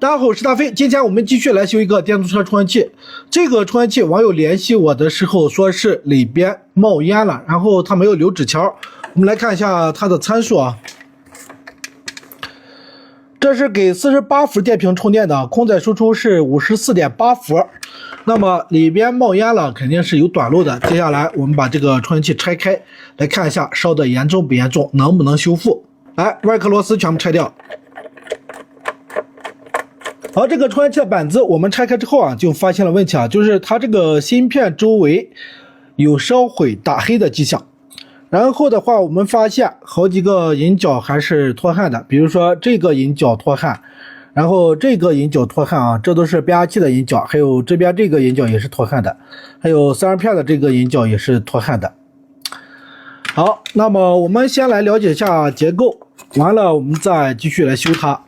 大家好，我是大飞。今天我们继续来修一个电动车充电器。这个充电器网友联系我的时候说是里边冒烟了，然后它没有留纸条。我们来看一下它的参数啊。这是给48伏电瓶充电的，空载输出是54.8伏。那么里边冒烟了，肯定是有短路的。接下来我们把这个充电器拆开，来看一下烧的严重不严重，能不能修复。来，外壳螺丝全部拆掉。好，这个充电器的板子我们拆开之后啊，就发现了问题啊，就是它这个芯片周围有烧毁打黑的迹象。然后的话，我们发现好几个引脚还是脱焊的，比如说这个引脚脱焊，然后这个引脚脱焊啊，这都是变压器的引脚，还有这边这个引脚也是脱焊的，还有散热片的这个引脚也是脱焊的。好，那么我们先来了解一下结构，完了我们再继续来修它。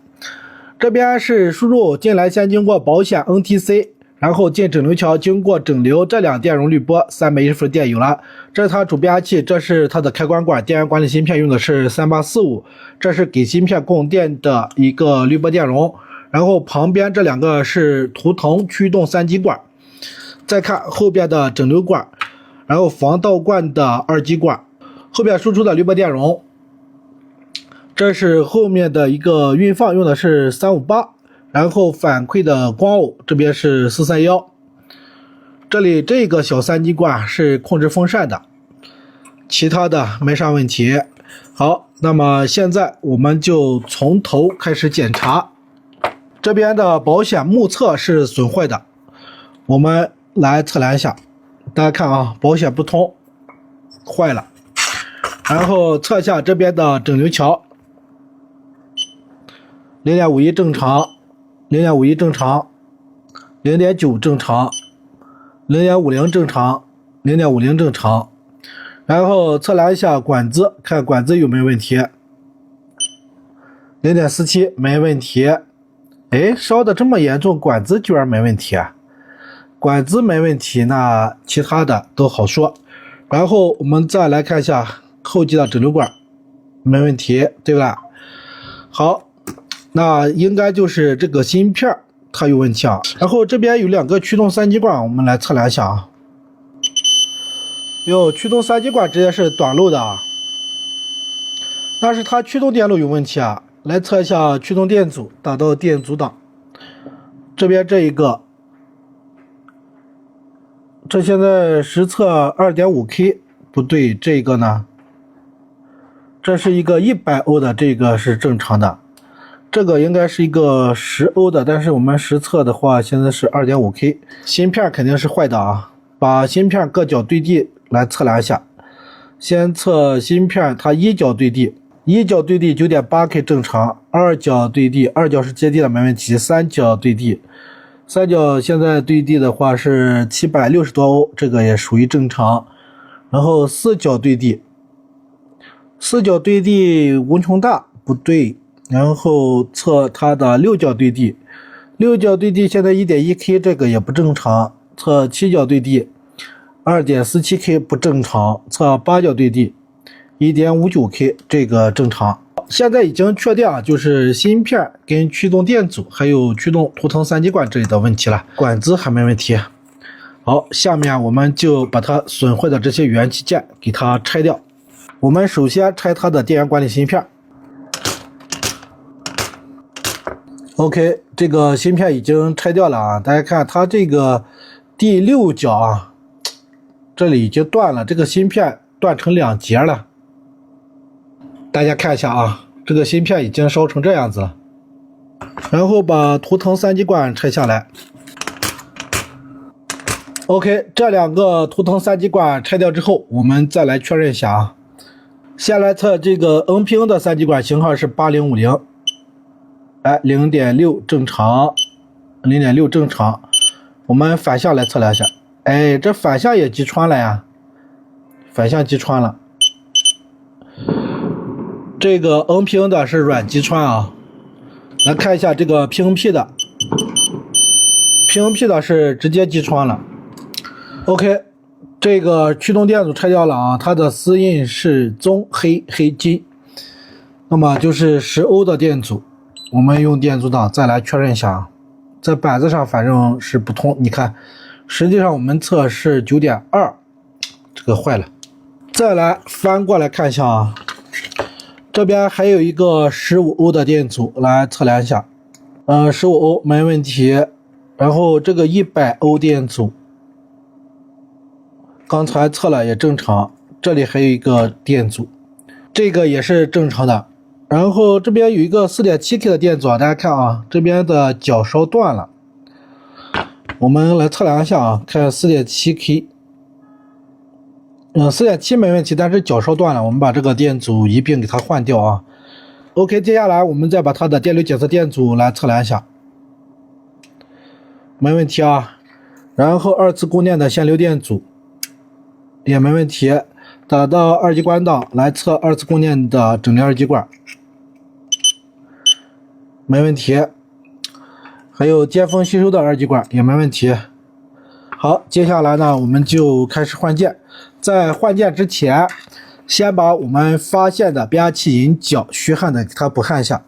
这边是输入进来，先经过保险 NTC， 然后进整流桥，经过整流，这两电容滤波310伏的电有了。这是它主变压器，这是它的开关管，电源管理芯片用的是3845，这是给芯片供电的一个滤波电容。然后旁边这两个是图腾驱动3极管，再看后边的整流管，然后防倒灌的2极管，后边输出的滤波电容。这是后面的一个运放，用的是358，然后反馈的光偶这边是431，这里这个小3极管是控制风扇的，其他的没啥问题。好，那么现在我们就从头开始检查。这边的保险目测是损坏的，我们来测量一下。大家看啊，保险不通，坏了。然后测一下这边的整流桥。0.51 正常 ,0.51 正常 ,0.9 正常 ,0.50 正常 ,0.50 正常。然后测量一下管子，看管子有没有问题。0.47 没问题。哎，烧的这么严重，管子居然没问题啊！管子没问题，那其他的都好说。然后我们再来看一下后继的整流管，没问题，对吧？好。那应该就是这个芯片它有问题啊。然后这边有两个驱动3极管，我们来测量一下啊。哟，驱动3极管直接是短路的啊，那是它驱动电路有问题啊。来测一下驱动电阻，打到电阻档，这边这一个，这现在实测 2.5K 不对，这个呢，这是一个100欧的，这个是正常的。这个应该是一个10欧的，但是我们实测的话，现在是 2.5K， 芯片肯定是坏的啊。把芯片各角对地来测量一下。先测芯片，它一角对地，一角对地 9.8K 正常，二角对地，二角是接地的没问题，三角对地，三角现在对地的话是760多欧，这个也属于正常。然后四角对地，四角对地无穷大不对。然后测它的六角对地，六角对地现在 1.1K 这个也不正常，测七角对地 2.47K 不正常，测八角对地 1.59K 这个正常。现在已经确定啊，就是芯片跟驱动电阻还有驱动图腾3极管这里的问题了，管子还没问题。好，下面我们就把它损坏的这些元器件给它拆掉。我们首先拆它的电源管理芯片。OK， 这个芯片已经拆掉了啊！大家看它这个第六角啊，这里已经断了，这个芯片断成2节了。大家看一下啊，这个芯片已经烧成这样子了。然后把图腾3极管拆下来。OK， 这两个图腾3极管拆掉之后，我们再来确认一下啊。先来测这个 NPN 的3极管型号是8050。哎 ,0.6 正常 ,0.6 正常。我们反向来测量一下。哎，这反向也击穿了呀。反向击穿了。这个 NPN 的是软击穿啊。来看一下这个 PNP 的。PNP 的是直接击穿了。OK， 这个驱动电阻拆掉了啊，它的丝印是棕黑黑金。那么就是10欧的电阻。我们用电阻档再来确认一下啊，这板子上反正是不通，你看，实际上我们测是 9.2， 这个坏了。再来翻过来看一下啊，这边还有一个15欧的电阻，来测量一下，15欧没问题。然后这个100欧电阻，刚才测了也正常，这里还有一个电阻，这个也是正常的。然后这边有一个 4.7K 的电阻，大家看啊，这边的脚烧断了。我们来测量一下啊，看 4.7K， 4.7 没问题，但是脚烧断了，我们把这个电阻一并给它换掉啊。OK， 接下来我们再把它的电流检测电阻来测量一下，没问题啊。然后二次供电的限流电阻也没问题，打到二极管档来测二次供电的整流二极管，没问题。还有接风吸收的二极管也没问题。好，接下来呢，我们就开始换件。在换件之前，先把我们发现的变压器引脚虚焊的给它补焊一下。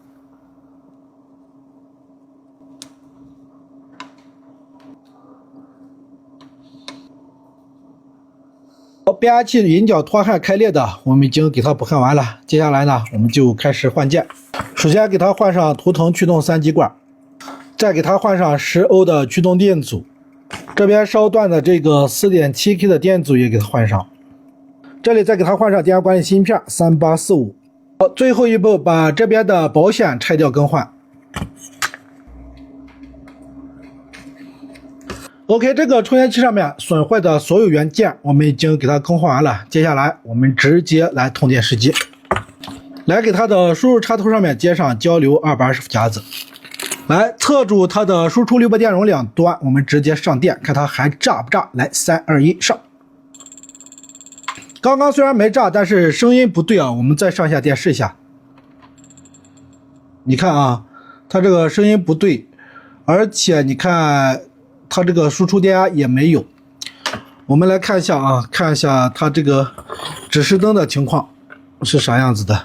好，变压器引脚脱焊开裂的，我们已经给它补焊完了。接下来呢，我们就开始换件。首先给它换上图腾驱动3极管，再给它换上10欧的驱动电阻。这边烧断的这个 4.7K 的电阻也给它换上，这里再给它换上电压管理芯片3845。好，最后一步把这边的保险拆掉更换。OK， 这个充电器上面损坏的所有元件我们已经给它更换完了，接下来我们直接来通电试机。来给它的输入插头上面接上交流220伏夹子。来测住它的输出滤波电容两端，我们直接上电，看它还炸不炸。来，3、2、1，上。刚刚虽然没炸，但是声音不对啊，我们再上下电试一下。你看啊，它这个声音不对，而且你看它这个输出电压也没有。我们来看一下啊，看一下它这个指示灯的情况是啥样子的。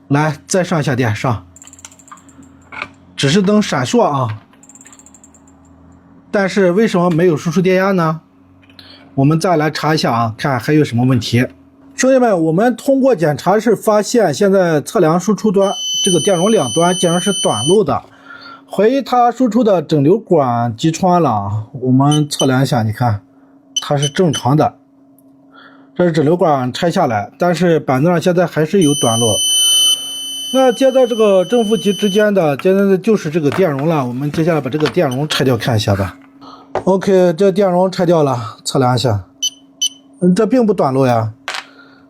来，再上下电，上。指示灯闪烁啊，但是为什么没有输出电压呢？我们再来查一下啊，看还有什么问题。兄弟们，我们通过检查是发现，现在测量输出端这个电容两端竟然是短路的，怀疑它输出的整流管击穿了。我们测量一下，你看它是正常的，这是整流管拆下来，但是板子上现在还是有短路。那接在这个正负极之间的，接的就是这个电容了。我们接下来把这个电容拆掉看一下吧。OK， 这电容拆掉了，测量一下，这并不短路呀。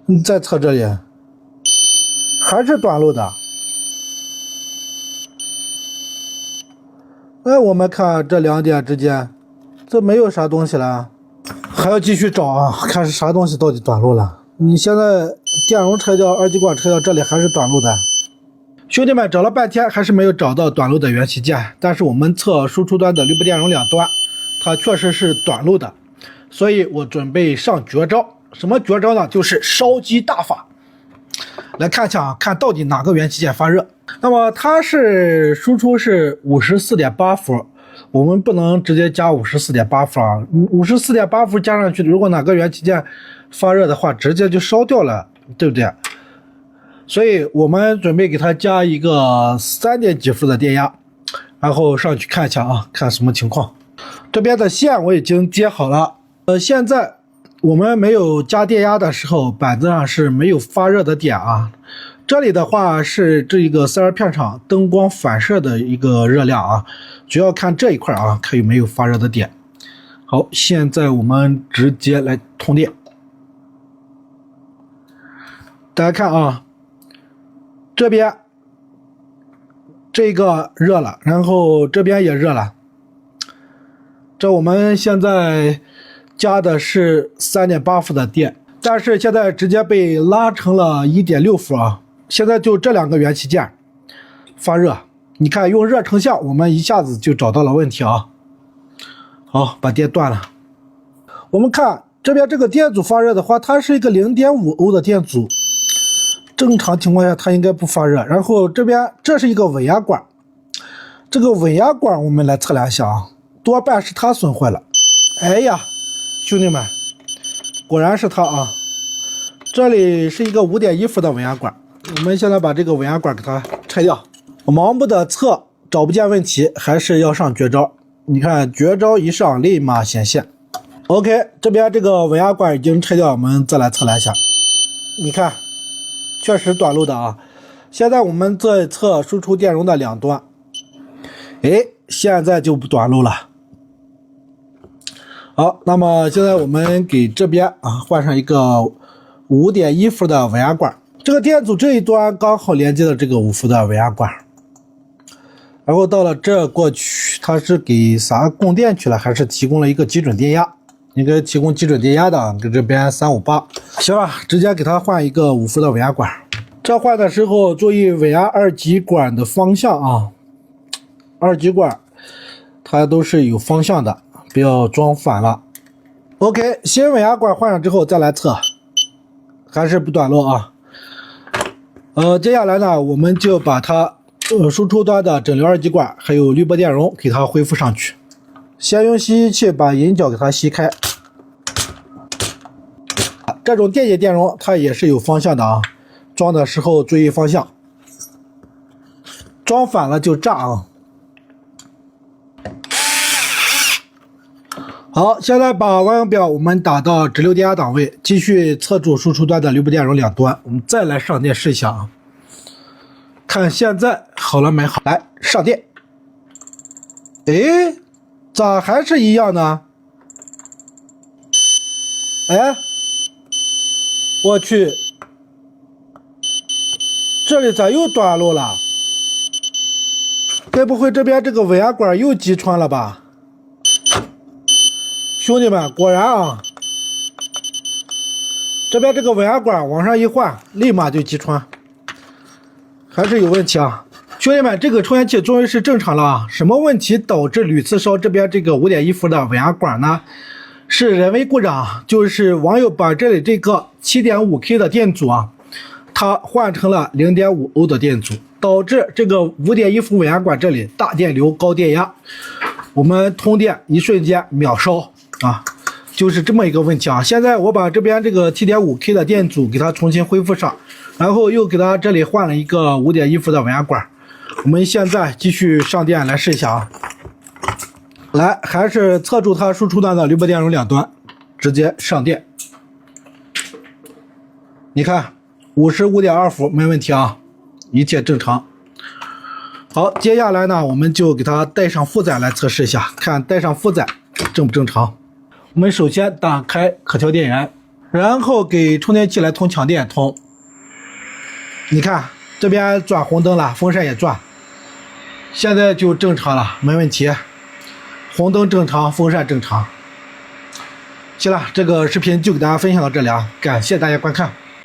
你再测这里，还是短路的。那我们看这两点之间，这没有啥东西了，还要继续找啊，看是啥东西到底短路了。你现在电容拆掉，二极管拆掉，这里还是短路的。兄弟们，找了半天还是没有找到短路的元器件，但是我们测输出端的滤波电容两端，它确实是短路的，所以我准备上绝招。什么绝招呢？就是烧机大法。来看一下啊，看到底哪个元器件发热。那么它是输出是 54.8 伏，我们不能直接加 54.8 伏啊，54.8 伏加上去，如果哪个元器件发热的话，直接就烧掉了，对不对？所以我们准备给它加一个3点几伏的电压，然后上去看一下啊，看什么情况。这边的线我已经接好了，现在我们没有加电压的时候，板子上是没有发热的点啊。这里的话是这个散热片场灯光反射的一个热量啊，主要看这一块啊，看有没有发热的点。好，现在我们直接来通电。大家看啊，这边这个热了，然后这边也热了。这我们现在加的是 3.8 伏的电，但是现在直接被拉成了 1.6 伏啊。现在就这两个元器件发热，你看用热成像，我们一下子就找到了问题啊。好，把电断了。我们看这边这个电阻发热的话，它是一个 0.5 欧的电阻，正常情况下它应该不发热。然后这边这是一个稳压管，这个稳压管我们来测量一下啊，多半是它损坏了。哎呀，兄弟们，果然是它啊！这里是一个5.1伏的稳压管，我们现在把这个稳压管给它拆掉。盲目的测找不见问题，还是要上绝招。你看绝招一上，立马显现。OK， 这边这个稳压管已经拆掉，我们再来测量一下。你看，确实短路的啊。现在我们再测输出电容的两端，哎，现在就不短路了。好，那么现在我们给这边啊换上一个5.1伏的稳压管，这个电阻这一端刚好连接了这个5伏的稳压管，然后到了这过去，它是给啥供电去了，还是提供了一个基准电压？应该提供基准电压的，给这边358，行了，直接给它换一个5伏的稳压管。这换的时候注意稳压二极管的方向啊，二极管它都是有方向的，不要装反了。OK， 新稳压管换上之后再来测，还是不短路啊。接下来呢，我们就把它输出端的整流二极管还有滤波电容给它恢复上去。先用吸气把引脚给它吸开。这种电解电容它也是有方向的啊，装的时候注意方向，装反了就炸啊。好，现在把王阳表我们打到直流电压档位，继续测住输出端的滤波电容两端，我们再来上电试一下啊，看现在好了没好。来上电，哎，咋还是一样呢？哎，我去，这里咋又短路了？该不会这边这个稳压管又击穿了吧？兄弟们，果然啊，这边这个稳压管往上一换，立马就击穿，还是有问题啊！兄弟们，这个充电器终于是正常了啊！什么问题导致屡次烧这边这个5.1伏的稳压管呢？是人为故障，就是网友把这里这个 7.5K 的电阻啊，它换成了 0.5 欧的电阻，导致这个5.1伏稳压管这里大电流高电压，我们通电一瞬间秒烧啊，就是这么一个问题啊。现在我把这边这个 7.5K 的电阻给它重新恢复上，然后又给它这里换了一个 5.1伏的稳压管，我们现在继续上电来试一下啊。来，还是测住它输出端的滤波电容两端，直接上电。你看 55.2 伏没问题啊，一切正常。好，接下来呢，我们就给它带上负载来测试一下，看带上负载正不正常。我们首先打开可调电源，然后给充电器来通强电通。你看这边转红灯了，风扇也转，现在就正常了，没问题。红灯正常，风扇正常。行了，这个视频就给大家分享到这里啊，感谢大家观看。